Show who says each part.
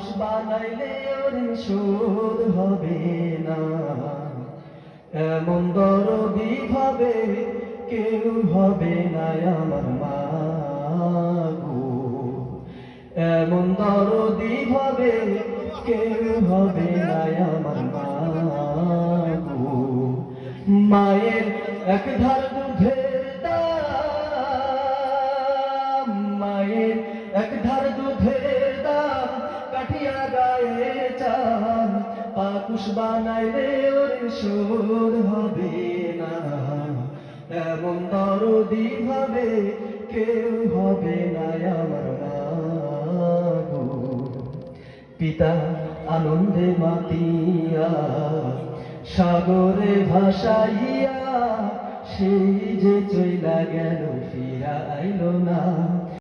Speaker 1: পাপুষ বানাইলে ওর শোধ হবে না। এমন দরদি ভাবে কেউ হবে না আমার মা গো। এমন দরদি ভাবে কেউ হবে না আমার মা গো। মায়ের এক ধার দুধের দাম, মায়ের এক ধার দুধের দাম কাঠিয়া গায়ে চান। পাপুষ বানাইলে ওর শোধ হবে না। এমন দরদি ভাবে কেউ হবে না আমার মা গো। পিতা আনন্দে মাতিয়া সাগরে ভাসাইয়া সেই যে চইলা গেল ফিরা আইল না।